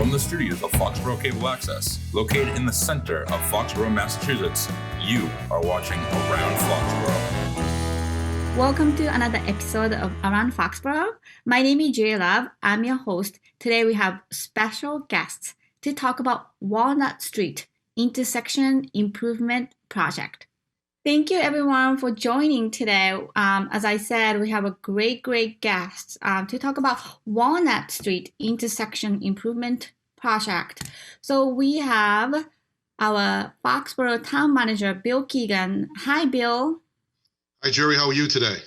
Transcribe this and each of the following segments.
From the studios of Foxboro Cable Access, located in the center of Foxborough, Massachusetts, you are watching Around Foxborough. Welcome to another episode of Around Foxborough. My name is Jay Love. I'm your host. Today we have special guests to talk about Walnut Street Intersection Improvement Project. Thank you everyone for joining today. As I said, we have a great guest to talk about Walnut Street Intersection Improvement Project. So we have our Foxborough Town Manager, Bill Keegan. Hi, Bill. Hi, Jerry. How are you today?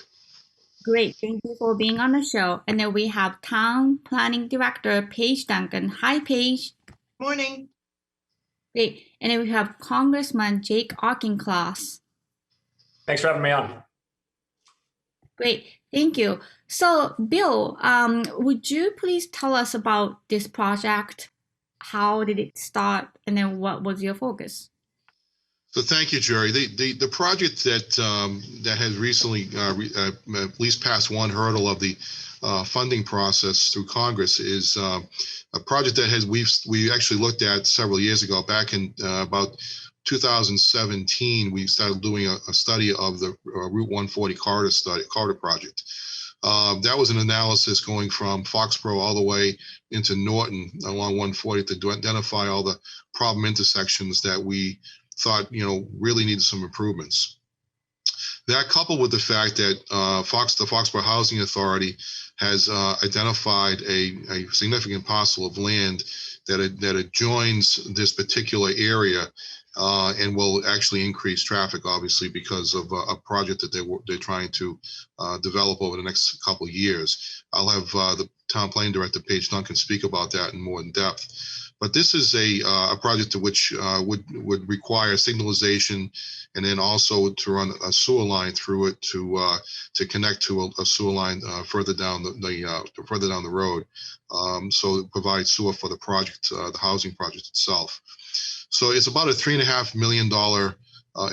Great. Thank you for being on the show. And then we have Town Planning Director, Paige Duncan. Hi, Paige. Morning. Great. And then we have Congressman Jake Auchincloss. Thanks for having me on. Great. Thank you. So, Bill, would you please tell us about this project? How did it start? And then what was your focus? So thank you, Jerry. The project that has recently at least passed one hurdle of the funding process through Congress is a project that we actually looked at several years ago. Back in about 2017, we started doing a study of the Route 140 corridor project. That was an analysis going from Foxboro all the way into Norton along 140 to identify all the problem intersections that we thought really needed some improvements. That, coupled with the fact that the Foxborough Housing Authority has identified a significant parcel of land that adjoins this particular area. And will actually increase traffic, obviously, because of a project that they're trying to develop over the next couple of years. I'll have the Town Planning Director, Paige Duncan, speak about that in more in depth. But this is a project to which would require signalization, and then also to run a sewer line through it to connect to a sewer line further down the road. So it provides sewer for the project, the housing project itself. So it's about a $3.5 million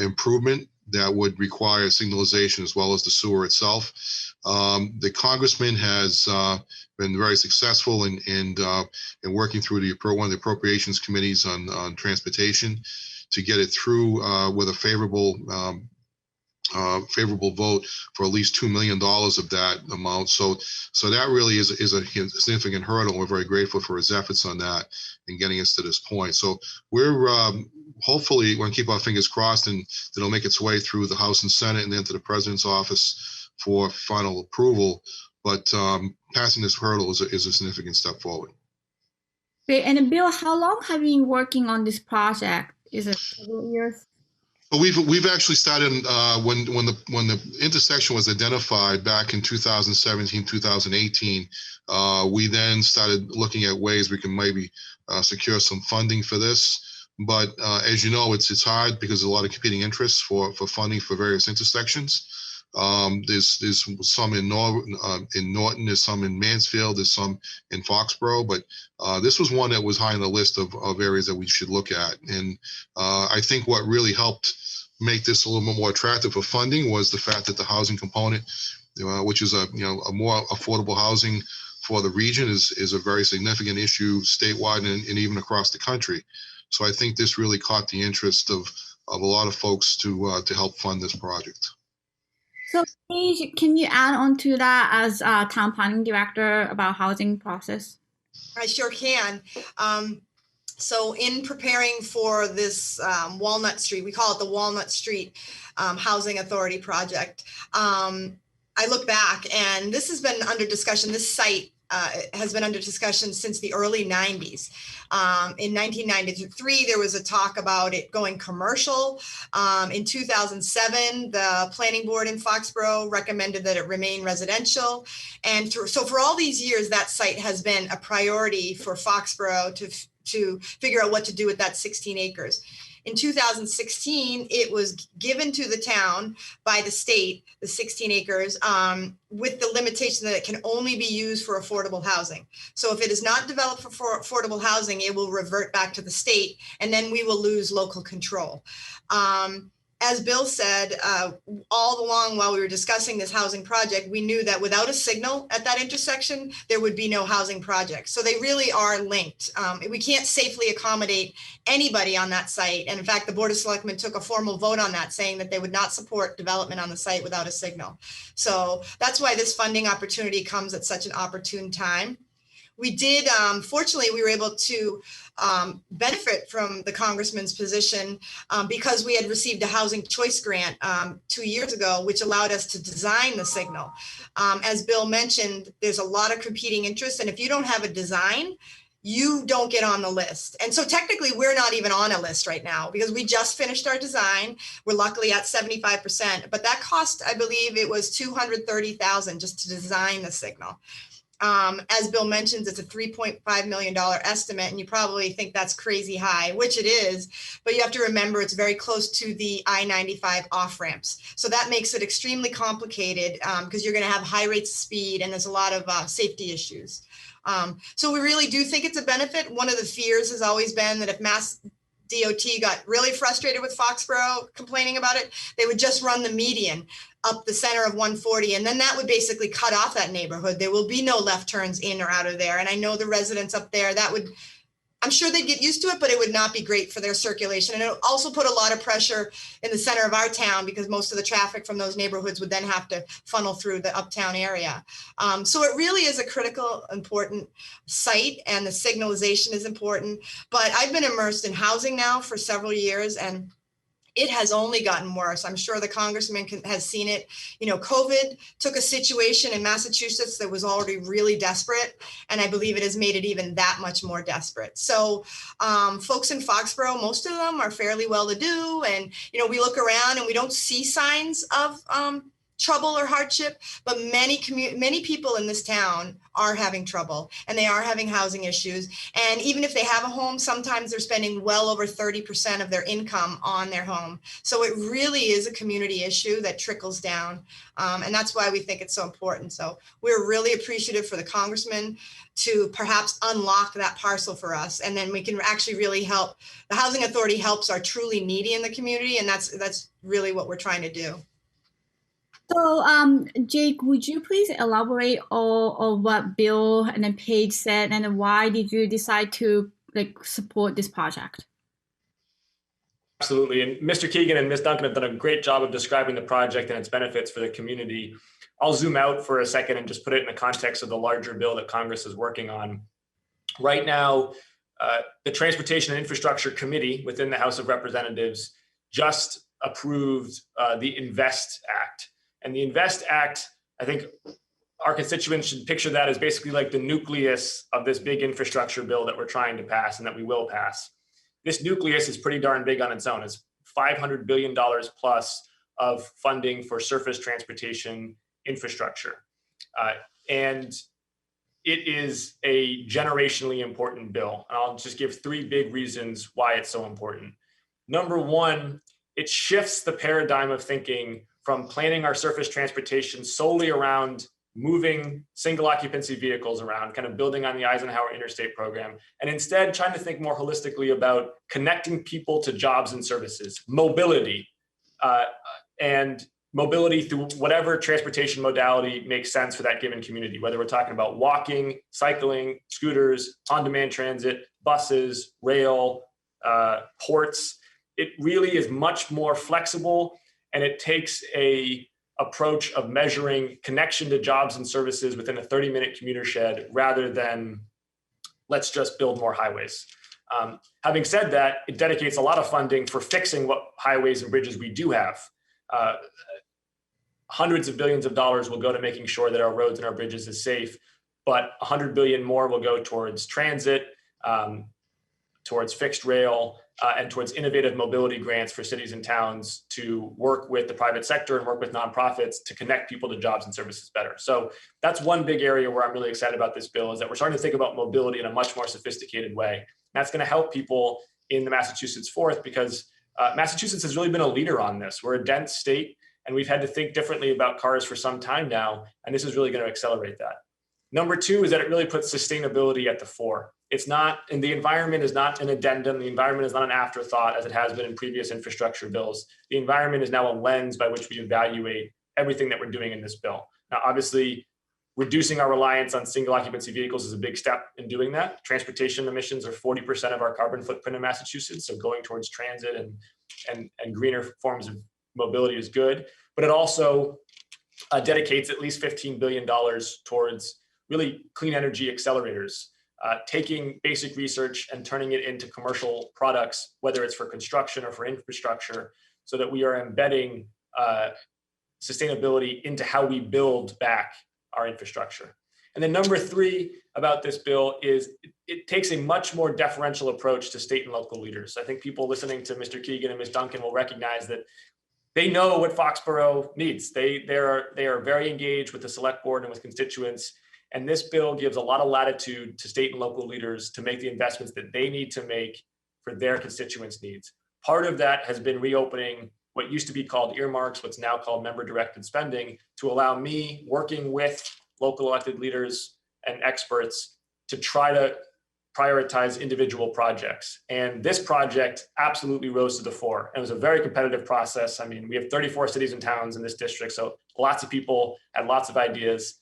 improvement that would require signalization as well as the sewer itself. The congressman has been very successful in working through one of the appropriations committees on transportation to get it through with a favorable vote for at least $2 million of that amount. So that really is a significant hurdle. We're very grateful for his efforts on that and getting us to this point. So we're hopefully going to keep our fingers crossed, and it'll make its way through the House and Senate and then to the president's office for final approval. But passing this hurdle is a significant step forward. Great. And Bill, how long have you been working on this project? Is it several years? Well, we've actually started when the intersection was identified back in 2017, 2018. We then started looking at ways we can maybe secure some funding for this. But as you know, it's hard because there's a lot of competing interests for funding for various intersections. There's some in Norton, there's some in Mansfield, there's some in Foxborough, but this was one that was high on the list of areas that we should look at. And I think what really helped make this a little bit more attractive for funding was the fact that the housing component, which is a more affordable housing for the region, is a very significant issue statewide and even across the country. So I think this really caught the interest of a lot of folks to help fund this project. So, Paige, can you add on to that as Town Planning Director about housing process? I sure can. So in preparing for this Walnut Street, we call it the Walnut Street Housing Authority project, I look back, and this has been under discussion. This site has been under discussion since the early 90s. In 1993, there was a talk about it going commercial. In 2007, the planning board in Foxborough recommended that it remain residential. And so for all these years, that site has been a priority for Foxborough to figure out what to do with that 16 acres. In 2016, it was given to the town by the state, the 16 acres, with the limitation that it can only be used for affordable housing. So if it is not developed for affordable housing, it will revert back to the state, and then we will lose local control. as Bill said, all along while we were discussing this housing project, we knew that without a signal at that intersection, there would be no housing project. So they really are linked. We can't safely accommodate anybody on that site. And in fact, the Board of Selectmen took a formal vote on that, saying that they would not support development on the site without a signal. So that's why this funding opportunity comes at such an opportune time. We did, fortunately, we were able to benefit from the congressman's position because we had received a housing choice grant 2 years ago, which allowed us to design the signal. As Bill mentioned, there's a lot of competing interests, and if you don't have a design, you don't get on the list. And so technically we're not even on a list right now because we just finished our design. We're luckily at 75%, but that cost, I believe it was $230,000 just to design the signal. As Bill mentions, it's a $3.5 million estimate, and you probably think that's crazy high, which it is, but you have to remember it's very close to the I-95 off-ramps. So that makes it extremely complicated because you're going to have high rates of speed, and there's a lot of safety issues. So we really do think it's a benefit. One of the fears has always been that if Mass DOT got really frustrated with Foxborough complaining about it, they would just run the median up the center of 140, and then that would basically cut off that neighborhood. There will be no left turns in or out of there. And I know the residents up there, that would, I'm sure they'd get used to it, but it would not be great for their circulation. And it would also put a lot of pressure in the center of our town because most of the traffic from those neighborhoods would then have to funnel through the uptown area. So it really is a critical, important site, and the signalization is important. But I've been immersed in housing now for several years, and it has only gotten worse. I'm sure the congressman has seen it. You know, COVID took a situation in Massachusetts that was already really desperate, and I believe it has made it even that much more desperate. So folks in Foxborough, most of them are fairly well-to-do, and, you know, we look around and we don't see signs of trouble or hardship, but many people in this town are having trouble, and they are having housing issues. And even if they have a home, sometimes they're spending well over 30% of their income on their home. So it really is a community issue that trickles down. And that's why we think it's so important. So we're really appreciative for the congressman to perhaps unlock that parcel for us. And then we can actually really help. The Housing Authority helps our truly needy in the community. And that's really what we're trying to do. So, Jake, would you please elaborate on what Bill and then Paige said, and why did you decide to support this project? Absolutely. And Mr. Keegan and Ms. Duncan have done a great job of describing the project and its benefits for the community. I'll zoom out for a second and just put it in the context of the larger bill that Congress is working on. Right now, the Transportation and Infrastructure Committee within the House of Representatives just approved the INVEST Act. And the INVEST Act, I think our constituents should picture that as basically like the nucleus of this big infrastructure bill that we're trying to pass and that we will pass. This nucleus is pretty darn big on its own. It's $500 billion plus of funding for surface transportation infrastructure. And it is a generationally important bill. And I'll just give three big reasons why it's so important. Number one, it shifts the paradigm of thinking from planning our surface transportation solely around moving single occupancy vehicles around, kind of building on the Eisenhower Interstate Program, and instead trying to think more holistically about connecting people to jobs and services, mobility, and mobility through whatever transportation modality makes sense for that given community, whether we're talking about walking, cycling, scooters, on-demand transit, buses, rail, ports. It really is much more flexible, and it takes a approach of measuring connection to jobs and services within a 30-minute commuter shed rather than let's just build more highways. Having said that, it dedicates a lot of funding for fixing what highways and bridges we do have. Hundreds of billions of dollars will go to making sure that our roads and our bridges is safe, but 100 billion more will go towards transit, towards fixed rail, and towards innovative mobility grants for cities and towns to work with the private sector and work with nonprofits to connect people to jobs and services better. So that's one big area where I'm really excited about this bill, is that we're starting to think about mobility in a much more sophisticated way. And that's going to help people in the Massachusetts Fourth, because Massachusetts has really been a leader on this. We're a dense state, and we've had to think differently about cars for some time now, and this is really going to accelerate that. Number two is that it really puts sustainability at the fore. It's not, and the environment is not an addendum. The environment is not an afterthought as it has been in previous infrastructure bills. The environment is now a lens by which we evaluate everything that we're doing in this bill. Now, obviously, reducing our reliance on single occupancy vehicles is a big step in doing that. Transportation emissions are 40% of our carbon footprint in Massachusetts. So going towards transit and greener forms of mobility is good, but it also dedicates at least $15 billion towards really clean energy accelerators, taking basic research and turning it into commercial products, whether it's for construction or for infrastructure, so that we are embedding sustainability into how we build back our infrastructure. And then number three about this bill is it takes a much more deferential approach to state and local leaders. I think people listening to Mr. Keegan and Ms. Duncan will recognize that they know what Foxborough needs. They are very engaged with the select board and with constituents. And this bill gives a lot of latitude to state and local leaders to make the investments that they need to make for their constituents' needs. Part of that has been reopening what used to be called earmarks, what's now called member-directed spending, to allow me, working with local elected leaders and experts, to try to prioritize individual projects. And this project absolutely rose to the fore. It was a very competitive process. I mean, we have 34 cities and towns in this district, so lots of people had lots of ideas.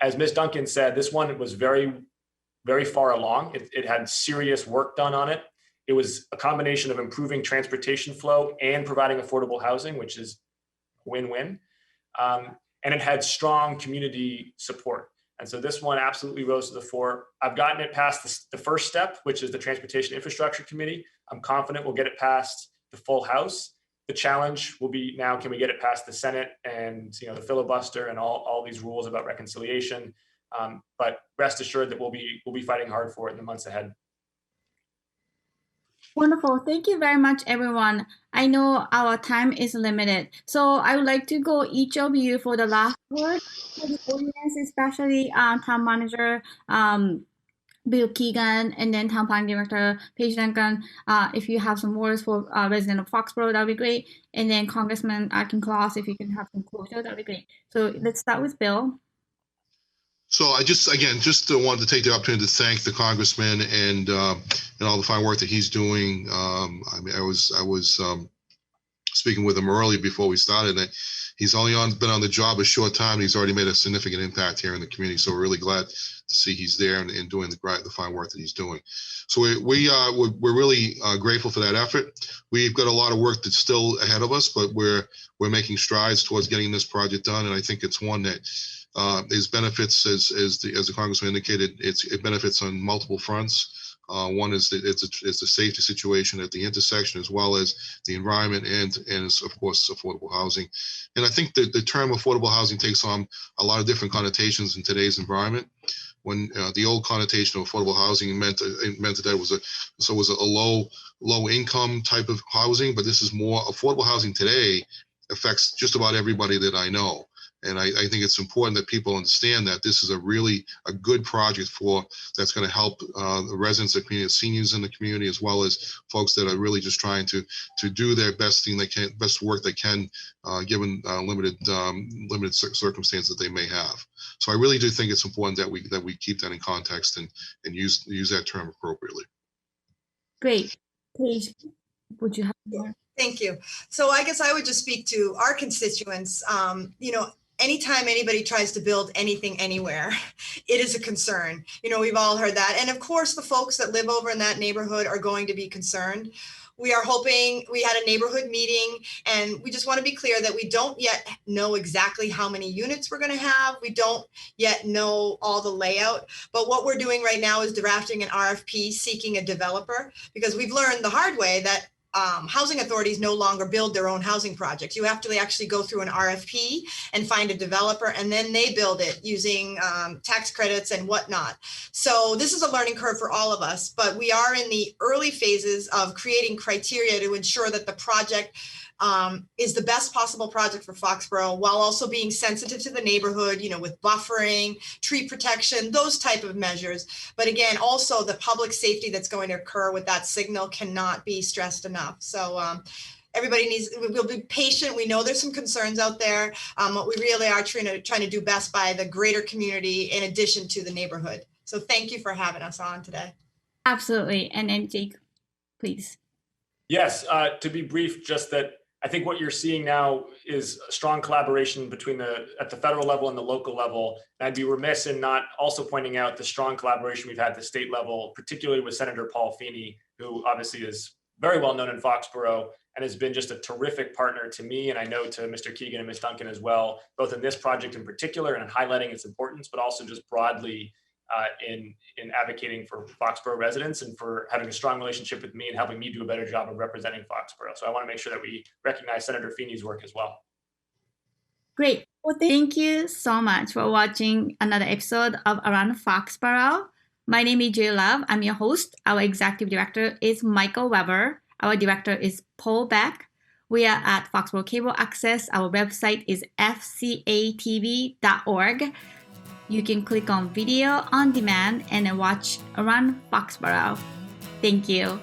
As Ms. Duncan said, this one was very, very far along. It had serious work done on it. It was a combination of improving transportation flow and providing affordable housing, which is win-win. And it had strong community support. And so this one absolutely rose to the fore. I've gotten it past the first step, which is the Transportation Infrastructure Committee. I'm confident we'll get it past the full House. The challenge will be now, can we get it past the Senate and the filibuster and all these rules about reconciliation? But rest assured that we'll be fighting hard for it in the months ahead. Wonderful. Thank you very much, everyone. I know our time is limited, so I would like to go each of you for the last word for the audience, especially Town Manager Bill Keegan, and then Town Planning Director Paige Duncan. If you have some words for resident of Foxborough, that would be great. And then Congressman Claus, if you can have some closure, that would be great. So let's start with Bill. So I just wanted to take the opportunity to thank the congressman and all the fine work that he's doing. I mean, I was speaking with him early before we started that he's only been on the job a short time. He's already made a significant impact here in the community. So we're really glad to see he's there and doing the fine work that he's doing. So we're really grateful for that effort. We've got a lot of work that's still ahead of us, but we're making strides towards getting this project done. And I think it's one that is benefits, as the congressman indicated, it benefits on multiple fronts. One is that it's a safety situation at the intersection, as well as the environment and of course affordable housing. And I think that the term affordable housing takes on a lot of different connotations in today's environment. When the old connotation of affordable housing meant that it was a low income type of housing, but this is more affordable housing today affects just about everybody that I know. And I think it's important that people understand that this is a good project that's going to help the residents of the community, seniors in the community, as well as folks that are really just trying to do their best work they can, given limited circumstances that they may have. So I really do think it's important that we keep that in context and use that term appropriately. Great. Paige, would you have more? Thank you. So I guess I would just speak to our constituents. Anytime anybody tries to build anything anywhere, it is a concern. We've all heard that. And of course, the folks that live over in that neighborhood are going to be concerned. We are hoping, we had a neighborhood meeting, and we just want to be clear that we don't yet know exactly how many units we're going to have. We don't yet know all the layout, but what we're doing right now is drafting an RFP seeking a developer, because we've learned the hard way that housing authorities no longer build their own housing projects. You have to actually go through an RFP and find a developer, and then they build it using tax credits and whatnot. So this is a learning curve for all of us, but we are in the early phases of creating criteria to ensure that the project is the best possible project for Foxborough, while also being sensitive to the neighborhood, with buffering, tree protection, those type of measures. But again, also the public safety that's going to occur with that signal cannot be stressed enough. So we'll be patient. We know there's some concerns out there, but we really are trying to do best by the greater community in addition to the neighborhood. So thank you for having us on today. Absolutely. And then Jake, please. Yes, to be brief, just that I think what you're seeing now is a strong collaboration between at the federal level and the local level. And I'd be remiss in not also pointing out the strong collaboration we've had at the state level, particularly with Senator Paul Feeney, who obviously is very well known in Foxborough and has been just a terrific partner to me, and I know to Mr. Keegan and Ms. Duncan as well, both in this project in particular and in highlighting its importance, but also just broadly in advocating for Foxborough residents and for having a strong relationship with me and helping me do a better job of representing Foxborough. So I want to make sure that we recognize Senator Feeney's work as well. Great. Well, thank you so much for watching another episode of Around Foxborough. My name is Jay Love. I'm your host. Our executive director is Michael Weber. Our director is Paul Beck. We are at Foxborough Cable Access. Our website is fcatv.org. You can click on video on demand and watch Around Foxborough. Thank you.